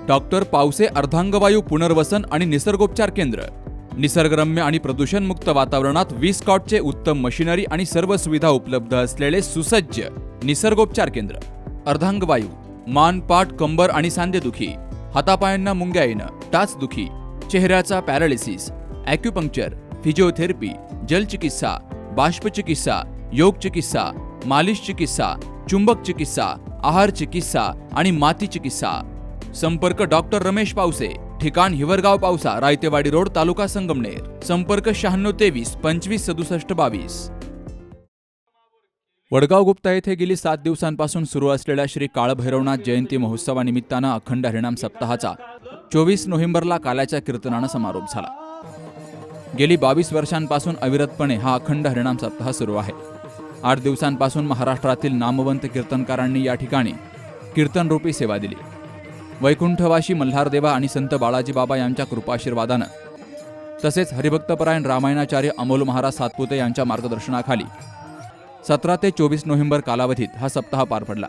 Doctor Pawase अर्धांगवायू पुनर्वसन आणि निसर्गोपचार केंद्र. निसर्गरम्य आणि प्रदूषणमुक्त वातावरणात 20 कॉटचे उत्तम मशिनरी आणि सर्व सुविधा उपलब्ध असलेले सुसज्ज निसर्गोपचार केंद्र. अर्धांगवायू, मान, पाठ, कंबर आणि सांधेदुखी, हातापायांना मुंग्या येणं, टाचदुखी, चेहऱ्याचा पॅरालिसिस, ॲक्युपंक्चर, फिजिओथेरपी, जलचिकित्सा, बाष्पचिकित्सा, योग चिकित्सा, मालिश चिकित्सा, चुंबक चिकित्सा, आहार चिकित्सा आणि माती चिकित्सा. संपर्क डॉक्टर रमेश पावसे, ठिकाण हिवरगाव पावसा, रायतेवाडी रोड, तालुका संगमनेर. संपर्क 9623 25 67 22. वडगाव गुप्ता येथे गेली 7 दिवसांपासून सुरू असलेल्या श्री काळभैरवनाथ जयंती महोत्सवानिमित्तानं अखंड हरिनाम सप्ताहाचा 24 नोव्हेंबरला काल्याच्या कीर्तनानं समारोप झाला. गेली 22 वर्षांपासून अविरतपणे हा अखंड हरिनाम सप्ताह सुरू आहे. 8 दिवसांपासून महाराष्ट्रातील नामवंत कीर्तनकारांनी या ठिकाणी कीर्तनरूपी सेवा दिली. वैकुंठवाशी मल्हारदेवा आणि संत बाळाजी बाबा यांच्या कृपाशीर्वादानं तसेच हरिभक्तपरायण रामायणाचार्य अमोल महाराज सातपुते यांच्या मार्गदर्शनाखाली 17 ते 24 नोव्हेंबर कालावधीत हा सप्ताह पार पडला.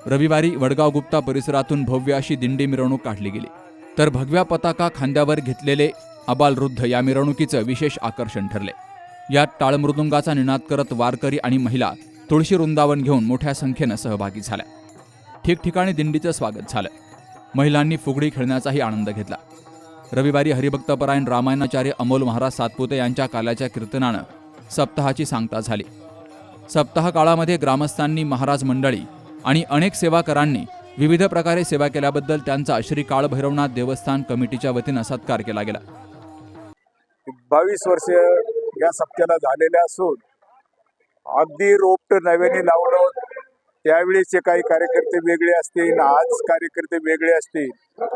रविवारी वडगाव गुप्ता परिसरातून भव्य अशी दिंडी मिरवणूक काढली गेली, तर भगव्या पताका खांद्यावर घेतलेले आबालवृद्ध या मिरवणुकीचं विशेष आकर्षण ठरले. यात टाळमृदुंगाचा निनाद करत वारकरी आणि महिला तुळशी वृंदावन घेऊन मोठ्या संख्येनं सहभागी झाल्या. ठिकठिकाणी दिंडीचं स्वागत झालं. महिलांनी फुगडी खेळण्याचाही आनंद घेतला. रविवारी हरिभक्तपरायण रामायणाचार्य अमोल महाराज सातपुते यांच्या काल्याच्या कीर्तनानं सप्ताहाची सांगता झाली. सप्ताह काळामध्ये ग्रामस्थांनी, महाराज मंडळी आणि अनेक सेवाकरांनी विविध प्रकारे सेवा केल्याबद्दल त्यांचा श्री काळभैरवनाथ देवस्थान कमिटीच्या वतीनं सत्कार केला गेला. 22 वर्ष या सप्त्याला झालेले असून अगदी रोपट नव्याने लावणं, त्यावेळेचे काही कार्यकर्ते वेगळे असतील, आज कार्यकर्ते वेगळे असतील,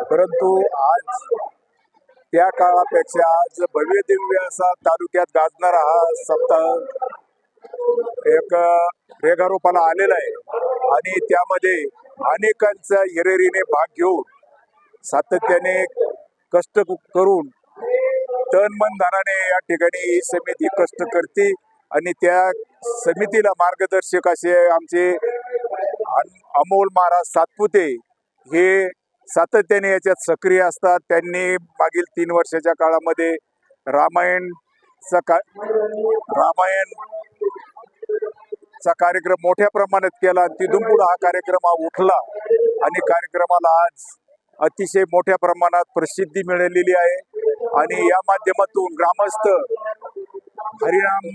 परंतु आज त्या काळापेक्षा आज भव्य दिव्य असा तालुक्यात गाजणारा हा सप्ताह एक रेगारूपाला आलेला आहे. आणि त्यामध्ये अनेकांचा हिरिरीने भाग घेऊन सातत्याने कष्ट करून तन मन धनाने या ठिकाणी ही समिती कष्ट करते. आणि त्या समितीला मार्गदर्शक असे आमचे अमोल महाराज सातपुते हे सातत्याने याच्यात सक्रिय असतात. त्यांनी मागील 3 वर्षाच्या काळामध्ये रामायणचा कार्यक्रम मोठ्या प्रमाणात केला. तिथून पुढे हा कार्यक्रम उठला आणि कार्यक्रमाला आज अतिशय मोठ्या प्रमाणात प्रसिद्धी मिळालेली आहे. आणि या माध्यमातून ग्रामस्थ हरिनाम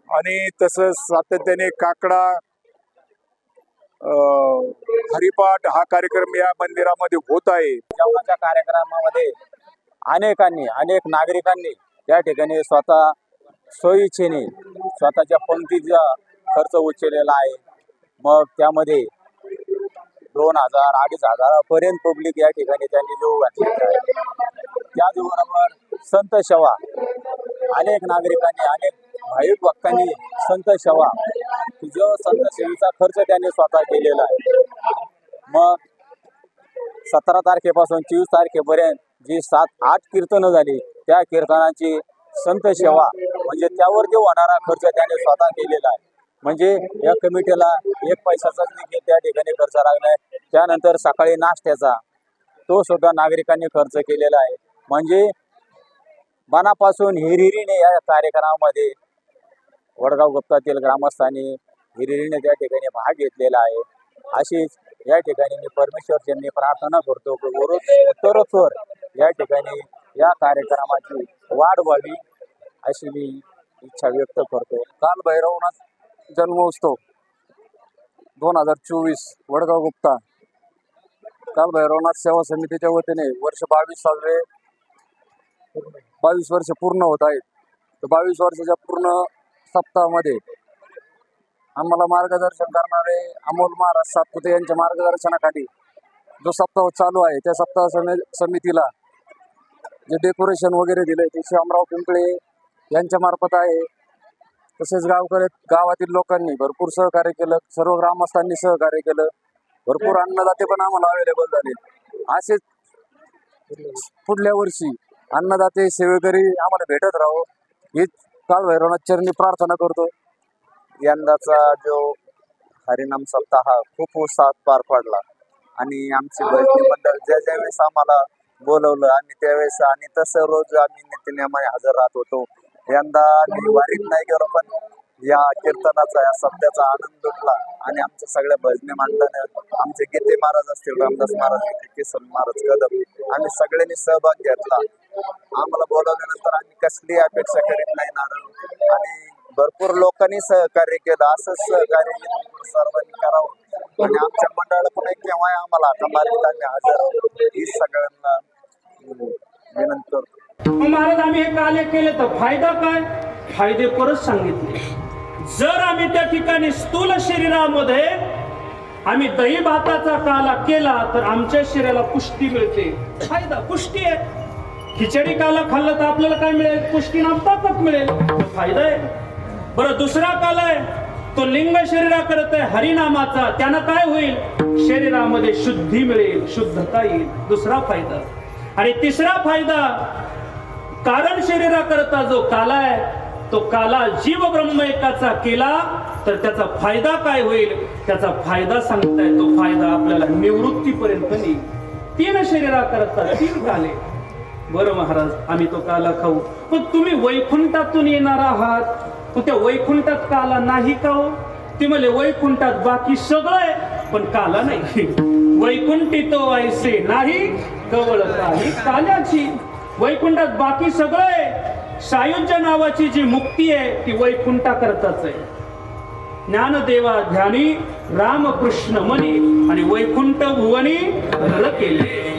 आणि तसंच सातत्याने काकडा हरिपाठ हा कार्यक्रम या मंदिरामध्ये होत आहे. जेवणाच्या कार्यक्रमामध्ये अनेक नागरिकांनी या ठिकाणी स्वतः सोयीच्छेने स्वतःच्या पंक्तीचा खर्च उचललेला आहे. मग त्यामध्ये 2000-2500 पर्यंत पब्लिक या ठिकाणी त्यांनी जेवू घातलेला आहे. त्याचबरोबर संत सेवा, अनेक नागरिकांनी, अनेक भाविक भक्तांनी संत सेवा, जो संत सेवेचा खर्च त्यांनी स्वतः केलेला आहे. मग 17 तारखेपासून 24 तारखेपर्यंत जी 7-8 कीर्तनं झाली, त्या कीर्तनाची संत सेवा म्हणजे त्यावरती होणारा खर्च त्याने स्वतः केलेला आहे. म्हणजे या कमिटीला 1 पैशाचाच देखील त्या ठिकाणी खर्च लागलाय. त्यानंतर सकाळी नाश्त्याचा तो सुद्धा नागरिकांनी खर्च केलेला आहे. म्हणजे मनापासून हिरिरीने या कार्यक्रमामध्ये वडगाव गुप्तातील ग्रामस्थांनी हिरिरीने त्या ठिकाणी भाग घेतलेला आहे. अशीच या ठिकाणी मी परमेश्वरची प्रार्थना करतो की उत्तरोत्तर या ठिकाणी या कार्यक्रमाची वाढ व्हावी अशी मी इच्छा व्यक्त करतो. काळभैरवनाथ जन्मोत्सव 2024 वडगाव गुप्ता काळभैरवनाथ सेवा समितीच्या वतीने वर्ष 22 वर्ष पूर्ण होत आहेत. तर 22 वर्षाच्या पूर्ण सप्ताहामध्ये आम्हाला मार्गदर्शन करणारे अमोल महाराज सातपुते यांच्या मार्गदर्शनाखाली जो सप्ताह चालू आहे, त्या सप्ताह समितीला जे डेकोरेशन वगैरे दिले ते शामराव पिंपळे यांच्या मार्फत आहे. तसेच गावातील लोकांनी भरपूर सहकार्य केलं, सर्व ग्रामस्थांनी सहकार्य केलं, भरपूर अन्नदाते पण आम्हाला अवेलेबल झाले. असेच पुढल्या वर्षी अन्नदाते सेवेकरी आम्हाला भेटत राहो हीच काळभैरवनाथ चरणी प्रार्थना करतो. यंदाचा जो हरिनाम सप्ताह खूप उत्साहात पार पडला आणि आमचे भजनी मंडळ ज्या वेळेस आम्हाला बोलवलं आम्ही त्यावेळेस आणि तसं रोज आम्ही नित्यनेमाने हजर राहत होतो. यंदा आम्ही वारीत नाही गेलो, पण या कीर्तनाचा या शब्दाचा आनंद लुटला आणि आमच्या सगळ्या भजनी मंडळाने आमचे गीते महाराज असतील, रामदास महाराज असतील, किसन महाराज कदम, आम्ही सगळ्यांनी सहभाग घेतला. आम्हाला बोलवल्यानंतर आम्ही कसली अपेक्षा करीत नाही नारळ आणि भरपूर लोकांनी सहकार्य केलं. असंच सहकार्य सर्वांनी करावं आणि आमच्या मंडळाला पुन्हा केव्हा आम्हाला हाका मारलीत आम्ही हजर आहोत ही सगळ्यांना विनंती करतो. महाराज आम्ही हे काले केले तर फायदा काय? फायदे परत सांगितले. जर आम्ही त्या ठिकाणी स्थूल शरीरामध्ये आम्ही दही भाताचा काला केला तर आमच्या शरीराला पुष्टी मिळते. फायदा पुष्टी आहे. खिचडी काला खाल्लं तर आपल्याला काय मिळेल? पुष्टी नाम ताकद मिळेल. फायदा आहे. बरं दुसरा काला आहे तो लिंग शरीरा करत आहे हरिनामाचा, त्यानं काय होईल? शरीरामध्ये शुद्धी मिळेल, शुद्धता येईल. दुसरा फायदा. आणि तिसरा फायदा कारण शरीरा करता जो काला आहे तो काला जीव ब्रह्म एकाचा केला तर त्याचा फायदा काय होईल? त्याचा फायदा सांगताय. तो फायदा आपल्याला निवृत्तीपर्यंत नेईल. 3 शरीरा करता 3 काले. बरं महाराज आम्ही तो काला खाऊ, पण तुम्ही वैकुंठातून येणार आहात, पण त्या वैकुंठात काला नाही का हो? ते म्हणले वैकुंठात बाकी सगळं आहे पण काला नाही. वैकुंठी तो ऐसे नाही कवळ काही काल्याची. वैकुंठात बाकी सगळं आहे. सायुज्य नावाची जी मुक्ती आहे ती वैकुंठा करताच आहे. ज्ञानदेवा ध्यानी रामकृष्ण मनी आणि वैकुंठ भुवनी रळ केले.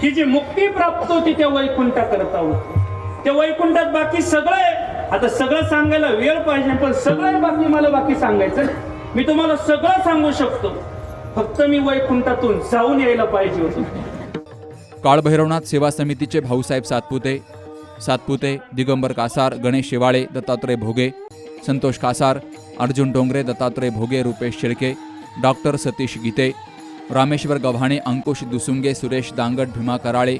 ही जी मुक्ती प्राप्त होती त्या वैकुंठा करता होती. त्या वैकुंठात बाकी सगळं आहे. आता सगळं सांगायला वेळ पाहिजे, पण सगळं बाकी मला बाकी सांगायचं. मी तुम्हाला सगळं सांगू शकतो, फक्त मी वैकुंठातून जाऊन यायला पाहिजे होतं. काळभैरवनाथ सेवा समितीचे भाऊसाहेब सातपुते, दिगंबर कासार, गणेश शेवाळे, दत्तात्रय भोगे, Santosh Kasar, Arjun Dongre, Dattatray Bhoge, Rupesh Shelke, doctor Satish Gite, Rameshwar Gavhane, Ankush Dusunge, Suresh Dangat, Bhima Karale,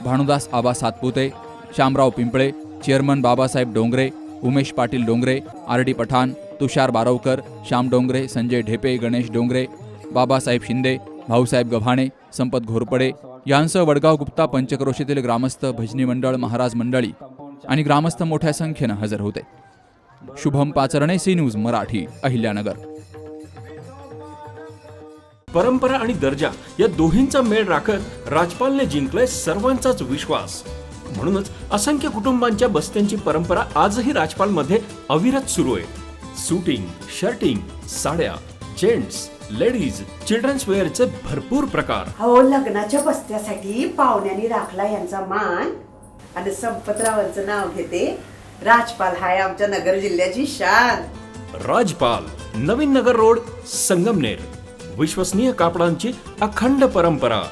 Bhanudas Aba Satpute, Shyamrao Pimple, chairman Babasaheb Dongre, Umesh Patil Dongre, R D Pathan, Tushar Barvakar, Shyam Dongre, Sanjay Dhepe, Ganesh Dongre, Babasaheb Shinde, Bhausaheb Gavhane, Sampat Ghorpade यांसह वडगाव गुप्ता पंचक्रोशीतील ग्रामस्थ, भजनी मंडळ, महाराज मंडळी आणि ग्रामस्थ मोठ्या संख्येनं हजर होते. Shubham Pacharne, C News Marathi, Ahilyanagar. परंपरा आणि दर्जा या दोहींचा मेळ राखत राजपालने जिंकलाय सर्वांचाच विश्वास. म्हणूनच असंख्य कुटुंबांच्या बस्त्यांची परंपरा आजही राजपालमध्ये अविरत सुरू आहे. सूटिंग, शर्टिंग, साड्या, जेंट्स, लेडीज, चिल्ड्रन्स वेअरचे भरपूर प्रकार. हो, लग्नाच्या बस्त्यासाठी पाहुण्यांनी राखला यांचा मान आणि संपतरावांचं नाव घेते. राजपाल हाय आमच्या नगर जिल्ह्याची शान. राजपाल, नवीन नगर रोड, संगमनेर. विश्वसनीय कापडांची अखंड परंपरा.